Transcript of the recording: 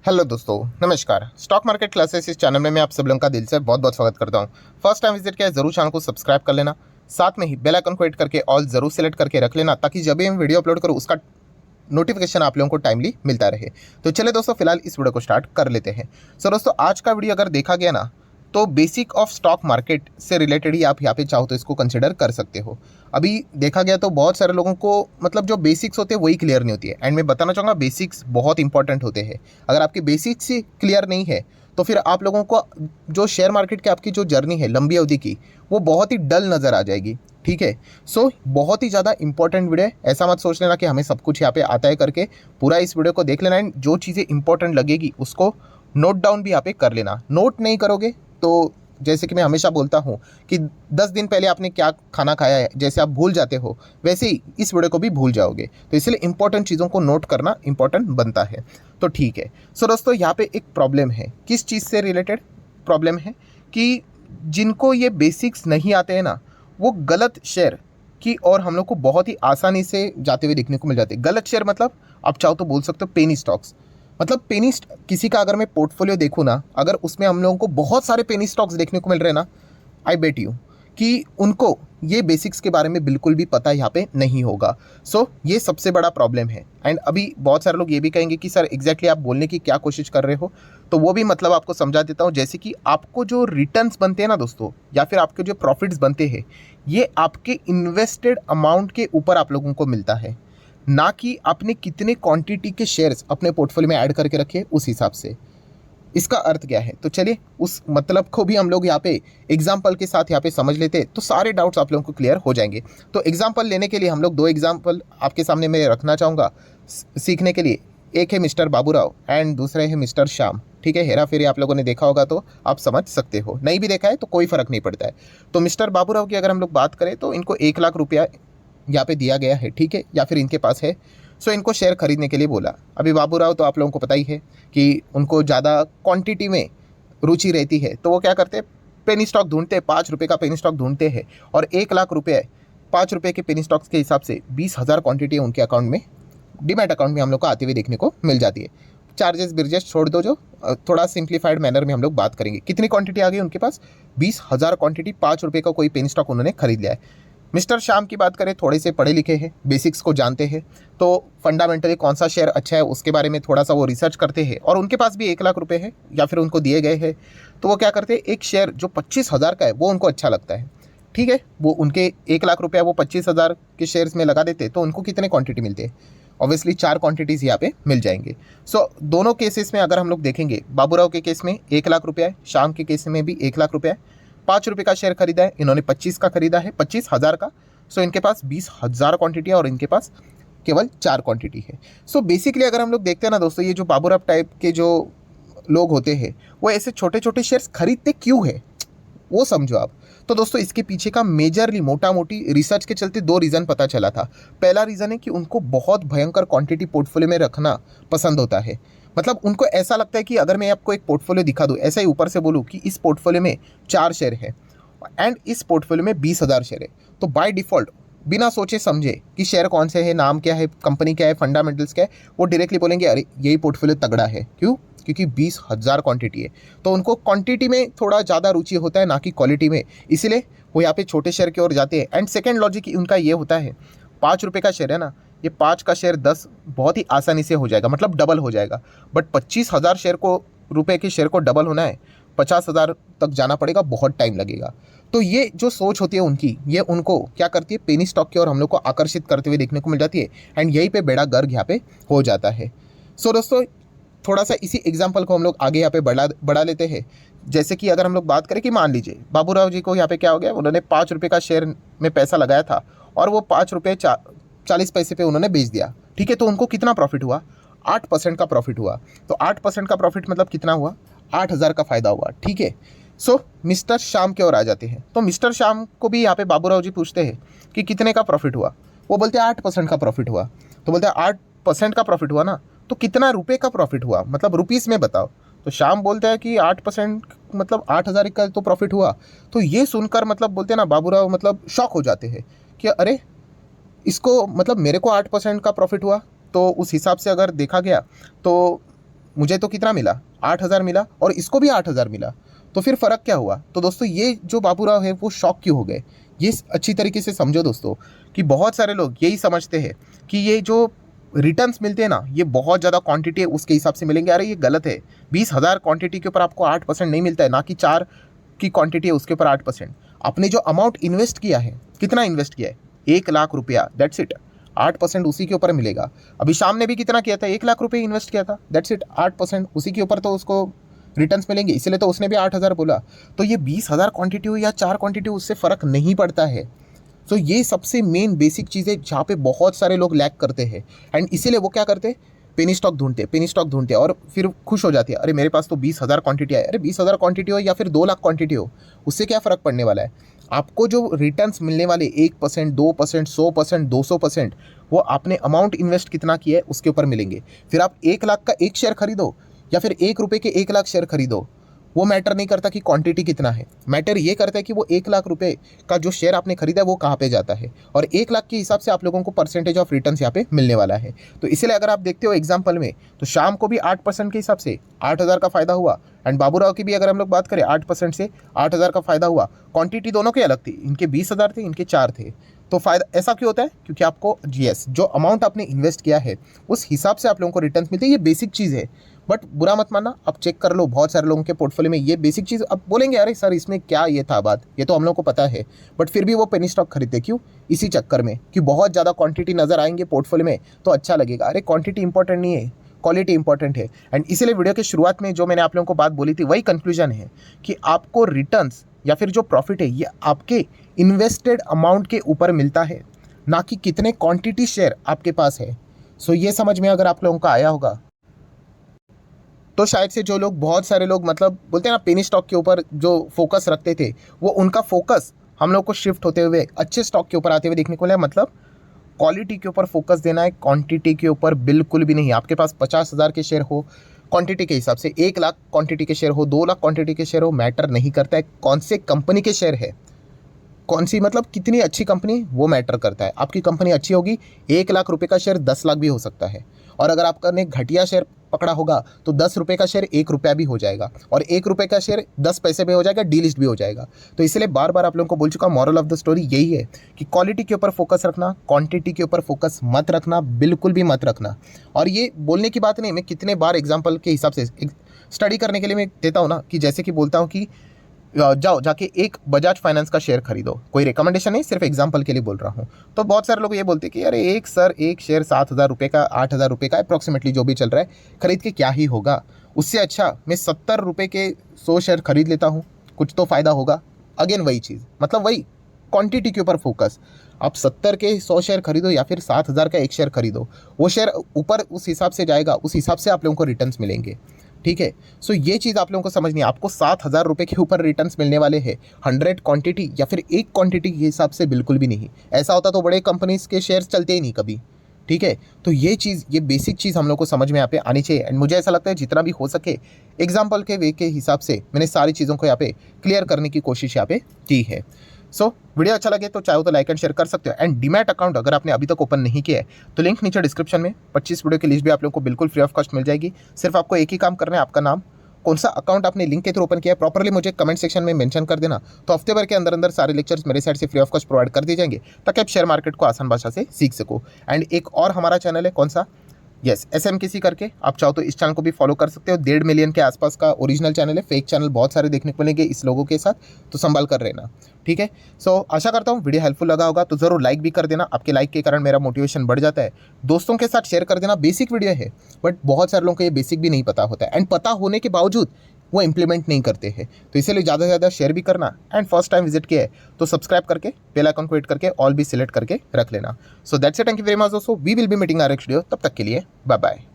Hello दोस्तों, नमस्कार। Stock market classes इस चैनल में मैं आप सब लोगों का दिल से बहुत बहुत स्वागत करता हूं। फर्स्ट टाइम विजिट किया है जरूर चैनल को सब्सक्राइब कर लेना, साथ में ही बेल आइकन को हिट करके ऑल जरूर सेलेक्ट करके रख लेना ताकि जब भी हम वीडियो अपलोड करूं उसका नोटिफिकेशन आप लोगों को टाइमली मिलता रहे। तो चले दोस्तों, फिलहाल इस वीडियो को स्टार्ट कर लेते हैं। सो दोस्तों, आज का वीडियो अगर देखा गया ना तो बेसिक ऑफ स्टॉक मार्केट से रिलेटेड ही आप यहाँ पे चाहो तो इसको कंसिडर कर सकते हो। अभी देखा गया तो बहुत सारे लोगों को मतलब जो बेसिक्स होते हैं वही क्लियर नहीं होती है, एंड मैं बताना चाहूँगा बेसिक्स बहुत इंपॉर्टेंट होते हैं। अगर आपके बेसिक्स ही क्लियर नहीं है तो फिर आप लोगों को जो शेयर मार्केट की आपकी जो जर्नी है लंबी अवधि की, वो बहुत ही डल नज़र आ जाएगी। ठीक है, सो बहुत ही ज़्यादा इंपॉर्टेंट वीडियो है। ऐसा मत सोच लेना कि हमें सब कुछ यहाँ पे आता है करके। पूरा इस वीडियो को देख लेना एंड जो चीज़ें इंपॉर्टेंट लगेगी उसको नोट डाउन भी यहाँ पे कर लेना। नोट नहीं करोगे तो जैसे कि मैं हमेशा बोलता हूँ कि 10 दिन पहले आपने क्या खाना खाया है जैसे आप भूल जाते हो, वैसे ही इस वीडियो को भी भूल जाओगे। तो इसलिए इंपॉर्टेंट चीज़ों को नोट करना इंपॉर्टेंट बनता है। तो ठीक है, सो दोस्तों यहाँ पे एक प्रॉब्लम है। किस चीज़ से रिलेटेड प्रॉब्लम है कि जिनको ये बेसिक्स नहीं आते हैं ना, वो गलत शेयर की और हम लोग को बहुत ही आसानी से जाते हुए देखने को मिल जाते हैं। गलत शेयर मतलब आप चाहो तो बोल सकते हो पेनी स्टॉक्स। मतलब किसी का अगर मैं पोर्टफोलियो देखूँ ना, अगर उसमें हम लोगों को बहुत सारे पेनी स्टॉक्स देखने को मिल रहे हैं ना, आई बेट यू कि उनको ये बेसिक्स के बारे में बिल्कुल भी पता यहाँ पे नहीं होगा। सो ये सबसे बड़ा प्रॉब्लम है। एंड अभी बहुत सारे लोग ये भी कहेंगे कि सर एग्जैक्टली आप बोलने की क्या कोशिश कर रहे हो, तो वो भी मतलब आपको समझा देता हूँ। जैसे कि आपको जो रिटर्न्स बनते हैं ना दोस्तों, या फिर आपके जो प्रॉफिट्स बनते हैं, ये आपके इन्वेस्टेड अमाउंट के ऊपर आप लोगों को मिलता है, ना कि आपने कितने क्वांटिटी के शेयर्स अपने पोर्टफोलियो में ऐड करके रखे उस हिसाब से। इसका अर्थ क्या है, तो चलिए उस मतलब को भी हम लोग यहाँ पे एग्जाम्पल के साथ यहाँ पे समझ लेते तो सारे डाउट्स आप लोगों को क्लियर हो जाएंगे। तो एग्जाम्पल लेने के लिए हम लोग दो एग्जाम्पल आपके सामने मैं रखना चाहूँगा सीखने के लिए। एक है मिस्टर बाबूराव एंड दूसरे है मिस्टर श्याम। ठीक है, हेरा फेरी आप लोगों ने देखा होगा तो आप समझ सकते हो, नहीं भी देखा है तो कोई फ़र्क नहीं पड़ता है। तो मिस्टर बाबूराव की अगर हम लोग बात करें तो इनको 1 लाख रुपया यहाँ पे दिया गया है, ठीक है, या फिर इनके पास है। सो इनको शेयर खरीदने के लिए बोला। अभी बाबूराव तो आप लोगों को पता ही है कि उनको ज़्यादा क्वांटिटी में रुचि रहती है, तो वो क्या करते हैं, पेनी स्टॉक ढूंढते हैं, 5 रुपये का पेनी स्टॉक ढूंढते हैं और 1 लाख रुपये 5 रुपये के पेनी स्टॉक्स के हिसाब से 20,000 क्वांटिटी उनके अकाउंट में, डीमैट अकाउंट में हम लोग को आते हुए देखने को मिल जाती है। चार्जेस बिर्जेस छोड़ दो, जो थोड़ा सिंप्लीफाइड मैनर में हम लोग बात करेंगे। कितनी क्वांटिटी आ गई उनके पास, 20,000 क्वांटिटी, 5 रुपये का कोई पेनी स्टॉक उन्होंने खरीद लिया है। मिस्टर श्याम की बात करें, थोड़े से पढ़े लिखे हैं, बेसिक्स को जानते हैं, तो फंडामेंटली कौन सा शेयर अच्छा है उसके बारे में थोड़ा सा वो रिसर्च करते हैं, और उनके पास भी 1 लाख रुपये है या फिर उनको दिए गए हैं। तो वो क्या करते हैं, एक शेयर जो 25,000 का है वो उनको अच्छा लगता है, ठीक है, वो उनके 1 लाख रुपया वो 25,000 के शेयर्स में लगा देते, तो उनको कितने क्वांटिटी मिलते हैं, ऑब्वियसली 4 क्वांटिटीज़ यहाँ पे मिल जाएंगे। सो दोनों केसेस में अगर हम लोग देखेंगे, बाबूराव के केस में 1 लाख रुपया है, शाम के केस में भी 1 लाख रुपया है। 5 रुपये का शेयर खरीदा है, इन्होंने 25 का खरीदा है, 25,000 का। सो इनके पास 20,000 क्वांटिटी है और इनके पास केवल 4 क्वांटिटी है। सो बेसिकली अगर हम लोग देखते हैं ना दोस्तों, ये जो बाबूराव टाइप के जो लोग होते हैं वो ऐसे छोटे छोटे शेयर्स खरीदते क्यों है, वो समझो आप। तो दोस्तों इसके पीछे का मेजरली मोटा मोटी रिसर्च के चलते 2 रीज़न पता चला था। पहला रीज़न है कि उनको बहुत भयंकर क्वांटिटी पोर्टफोलियो में रखना पसंद होता है। मतलब उनको ऐसा लगता है कि अगर मैं आपको एक पोर्टफोलियो दिखा दूँ, ऐसा ही ऊपर से बोलूँ कि इस पोर्टफोलियो में 4 शेयर है एंड इस पोर्टफोलियो में 20,000 शेयर है, तो बाय डिफ़ॉल्ट बिना सोचे समझे कि शेयर कौन से है, नाम क्या है, कंपनी क्या है, फंडामेंटल्स क्या है, वो डायरेक्टली बोलेंगे अरे यही पोर्टफोलियो तगड़ा है। क्यों? क्योंकि 20,000 क्वांटिटी है, तो उनको क्वांटिटी में थोड़ा ज़्यादा रुचि होता है, ना कि क्वालिटी में, इसीलिए वो यहाँ पे छोटे शेयर की ओर जाते हैं। एंड सेकेंड लॉजिक उनका ये होता है, 5 रुपये का शेयर है ना, ये 5 का शेयर 10 बहुत ही आसानी से हो जाएगा, मतलब डबल हो जाएगा। बट 25,000 शेयर को, रुपये के शेयर को डबल होना है, 50,000 तक जाना पड़ेगा, बहुत टाइम लगेगा। तो ये जो सोच होती है उनकी, ये उनको क्या करती है, पेनी स्टॉक की ओर हम लोग को आकर्षित करते हुए देखने को मिल जाती है। एंड यहीं पे बेड़ा गर्क यहाँ पे हो जाता है। सो दोस्तों थोड़ा सा इसी एग्जाम्पल को हम लोग आगे यहाँ पे बढ़ा लेते हैं। जैसे कि अगर हम लोग बात करें कि मान लीजिए बाबूराव जी को यहाँ पे क्या हो गया, उन्होंने 5 रुपये का शेयर में पैसा लगाया था और वो 5 रुपये 40 पैसे पे उन्होंने बेच दिया, ठीक है, तो उनको कितना प्रॉफिट हुआ, 8% का प्रॉफिट हुआ। तो 8% का प्रॉफिट मतलब कितना हुआ, 8,000 का फ़ायदा हुआ, ठीक है। सो मिस्टर श्याम की ओर आ जाते हैं, तो मिस्टर श्याम को भी यहाँ पे बाबूराव जी पूछते हैं कि कितने का प्रॉफिट हुआ, वो बोलते हैं 8% का प्रॉफिट हुआ। तो बोलते हैं 8% का प्रॉफिट हुआ ना, तो कितना रुपए का प्रॉफिट हुआ, मतलब रुपीस में बताओ। तो श्याम बोलता है कि 8% मतलब 8,000 का तो प्रॉफिट हुआ। तो ये सुनकर मतलब बोलते हैं ना बाबूराव, मतलब शॉक हो जाते हैं कि अरे इसको मतलब मेरे को 8% का प्रॉफिट हुआ। तो उस हिसाब से अगर देखा गया तो मुझे तो कितना मिला, 8,000 मिला और इसको भी 8,000 मिला, तो फिर फ़र्क क्या हुआ? तो दोस्तों ये जो बाबूराव है वो शॉक क्यों हो गए? ये अच्छी तरीके से समझो दोस्तों कि बहुत सारे लोग यही समझते हैं कि ये जो रिटर्न्स मिलते हैं ना, ये बहुत ज़्यादा क्वांटिटी है उसके हिसाब से मिलेंगे। अरे ये गलत है। 20,000 क्वांटिटी के ऊपर आपको 8% नहीं मिलता है, ना कि 4 की क्वांटिटी है उसके ऊपर 8%। आपने जो अमाउंट इन्वेस्ट किया है, कितना इन्वेस्ट किया है? 1,00,000 रुपया, दैट्स इट। 8% उसी के ऊपर मिलेगा। अभी शाम ने भी कितना किया था? 1,00,000 रुपये इन्वेस्ट किया था, दैट्स इट। 8% उसी के ऊपर तो उसको रिटर्न्स मिलेंगे, इसीलिए तो उसने भी 8,000 बोला। तो ये 20,000 क्वांटिटी हो या 4 क्वांटिटी हो, उससे फ़र्क नहीं पड़ता है। तो ये सबसे मेन बेसिक चीज़ है जहाँ पे बहुत सारे लोग लैक करते हैं। एंड इसीलिए वो क्या करते हैं, पेनी स्टॉक ढूंढते और फिर खुश हो जाती है, अरे मेरे पास तो 20,000 क्वांटिटी है। अरे 20,000 क्वांटिटी हो या फिर 2 लाख क्वांटिटी हो, उससे क्या फ़र्क पड़ने वाला है? आपको जो रिटर्न्स मिलने वाले 1%, 2%, 100%, 200%, वो आपने अमाउंट इन्वेस्ट कितना किया है उसके ऊपर मिलेंगे। फिर आप 1,00,000 का एक शेयर खरीदो या फिर ₹1 के 1,00,000 शेयर खरीदो, वो मैटर नहीं करता कि क्वांटिटी कितना है। मैटर ये करता है कि वो 1,00,000 रुपये का जो शेयर आपने खरीदा है वो कहाँ पे जाता है, और 1,00,000 के हिसाब से आप लोगों को परसेंटेज ऑफ रिटर्न्स यहाँ पे मिलने वाला है। तो इसीलिए अगर आप देखते हो एग्जाम्पल में, तो शाम को भी 8% के हिसाब से 8,000 का फ़ायदा हुआ, एंड बाबूराव की भी अगर हम लोग बात करें 8% से 8,000 का फ़ायदा हुआ। क्वांटिटी दोनों की अलग थी, इनके 20,000 थे, इनके 4 थे। तो फ़ायदा ऐसा क्यों होता है? क्योंकि आपको जीएस जो अमाउंट आपने इन्वेस्ट किया है उस हिसाब से आप लोगों को रिटर्न्स मिलते हैं। ये बेसिक चीज़ है, बट बुरा मत मानना, आप चेक कर लो बहुत सारे लोगों के पोर्टफोलियो में ये बेसिक चीज़। अब बोलेंगे अरे सर इसमें क्या ये था बात, ये तो हम लोग को पता है, बट फिर भी वो पेनी स्टॉक खरीदते क्यों? इसी चक्कर में कि बहुत ज़्यादा क्वांटिटी नज़र आएंगे पोर्टफोलियो में तो अच्छा लगेगा। अरे क्वांटिटी इंपॉर्टेंट नहीं है, क्वालिटी इंपॉर्टेंट है। एंड इसीलिए वीडियो के शुरुआत में जो मैंने आप लोगों को बात बोली थी वही कंक्लूजन है कि आपको रिटर्न्स या फिर जो प्रॉफिट है ये आपके इन्वेस्टेड अमाउंट के ऊपर मिलता है, ना कि कितने क्वांटिटी शेयर आपके पास है। सो ये समझ में अगर आप लोगों को आया होगा तो शायद से जो लोग, बहुत सारे लोग मतलब बोलते हैं ना पेनी स्टॉक के ऊपर जो फोकस रखते थे, वो उनका फोकस हम लोग को शिफ्ट होते हुए अच्छे स्टॉक के ऊपर आते हुए देखने को मिला। मतलब क्वालिटी के ऊपर फोकस देना है, क्वांटिटी के ऊपर बिल्कुल भी नहीं। आपके पास 50,000 के शेयर हो क्वांटिटी के हिसाब से, 1,00,000 क्वांटिटी के शेयर हो, 2,00,000 क्वांटिटी के शेयर हो, मैटर नहीं करता है कौन से कंपनी के शेयर है, कौन सी मतलब कितनी अच्छी कंपनी, वो मैटर करता है। आपकी कंपनी अच्छी होगी, 1,00,000 रुपये का शेयर 10 लाख भी हो सकता है, और अगर आपने घटिया शेयर पकड़ा होगा तो 10 रुपये का शेयर 1 रुपया भी हो जाएगा, और 1 रुपये का शेयर 10 पैसे भी हो जाएगा, डीलिस्ट भी हो जाएगा। तो इसलिए बार बार आप लोगों को बोल चुका, मॉरल ऑफ द स्टोरी यही है कि क्वालिटी के ऊपर फोकस रखना, क्वांटिटी के ऊपर फोकस मत रखना, बिल्कुल भी मत रखना। और ये बोलने की बात नहीं, मैं कितने बार एग्जाम्पल के हिसाब से स्टडी करने के लिए मैं देता हूँ ना, कि जैसे कि बोलता हूँ कि जाओ जाके एक बजाज फाइनेंस का शेयर खरीदो। कोई रिकमेंडेशन नहीं, सिर्फ एग्जांपल के लिए बोल रहा हूँ। तो बहुत सारे लोग ये बोलते हैं कि अरे एक शेयर 7,000 रुपये का, 8,000 रुपये का अप्रॉक्सीमेटली जो भी चल रहा है, खरीद के क्या ही होगा, उससे अच्छा मैं 70 रुपये के 100 शेयर खरीद लेता हूँ, कुछ तो फ़ायदा होगा। अगेन वही चीज़, मतलब वही क्वांटिटी के ऊपर फोकस। आप 70 के 100 शेयर खरीदो या फिर 7,000 का एक शेयर खरीदो, वो शेयर ऊपर उस हिसाब से जाएगा, उस हिसाब से आप लोगों को रिटर्न्स मिलेंगे। ठीक है, सो ये चीज़ आप लोगों को समझनी है। आपको 7,000 रुपये के ऊपर रिटर्न्स मिलने वाले हैं 100 क्वांटिटी या फिर एक क्वांटिटी के हिसाब से, बिल्कुल भी नहीं। ऐसा होता तो बड़े कंपनीज के शेयर्स चलते ही नहीं कभी। ठीक है, तो ये चीज़, ये बेसिक चीज़ हम लोग को समझ में यहाँ पे आनी चाहिए। एंड मुझे ऐसा लगता है जितना भी हो सके एग्जाम्पल के वे के हिसाब से मैंने सारी चीज़ों को यहाँ पे क्लियर करने की कोशिश यहाँ पे की है। सो वीडियो अच्छा लगे तो चाहो तो लाइक एंड शेयर कर सकते हो। एंड डीमैट अकाउंट अगर आपने अभी तक ओपन नहीं किया है तो लिंक नीचे डिस्क्रिप्शन में 25 वीडियो की लिस्ट भी आप लोगों को बिल्कुल फ्री ऑफ कॉस्ट मिल जाएगी। सिर्फ आपको एक ही काम करना है, आपका नाम, कौन सा अकाउंट आपने लिंक के थ्रू ओपन किया है, प्रॉपरली मुझे कमेंट सेक्शन में मेंशन कर देना। तो हफ्ते भर के अंदर अंदर सारे लेक्चर्स मेरे साइड से फ्री ऑफ कॉस्ट प्रोवाइड कर दिए जाएंगे, ताकि आप शेयर मार्केट को आसान भाषा से सीख सको। एंड एक और हमारा चैनल है, कौन सा, यस SMKC करके, आप चाहो तो इस चैनल को भी फॉलो कर सकते हो। 1.5 मिलियन के आसपास का ओरिजिनल चैनल है, फेक चैनल बहुत सारे देखने को मिलेंगे इस लोगों के साथ, तो संभाल कर रहना। ठीक है, सो आशा करता हूँ वीडियो हेल्पफुल लगा होगा, तो ज़रूर लाइक भी कर देना, आपके लाइक के कारण मेरा मोटिवेशन बढ़ जाता है। दोस्तों के साथ शेयर कर देना। बेसिक वीडियो है, बट बहुत सारे लोगों को ये बेसिक भी नहीं पता होता है, एंड पता होने के बावजूद वो इंप्लीमेंट नहीं करते हैं। तो इसलिए ज़्यादा से ज़्यादा शेयर भी करना, एंड फर्स्ट टाइम विजिट किया है तो सब्सक्राइब करके बेल आइकन को हिट करके ऑल भी सिलेक्ट करके रख लेना। So that's it, thank you very much दोस्तों, we will be meeting our next video. तब तक के लिए बाय बाय।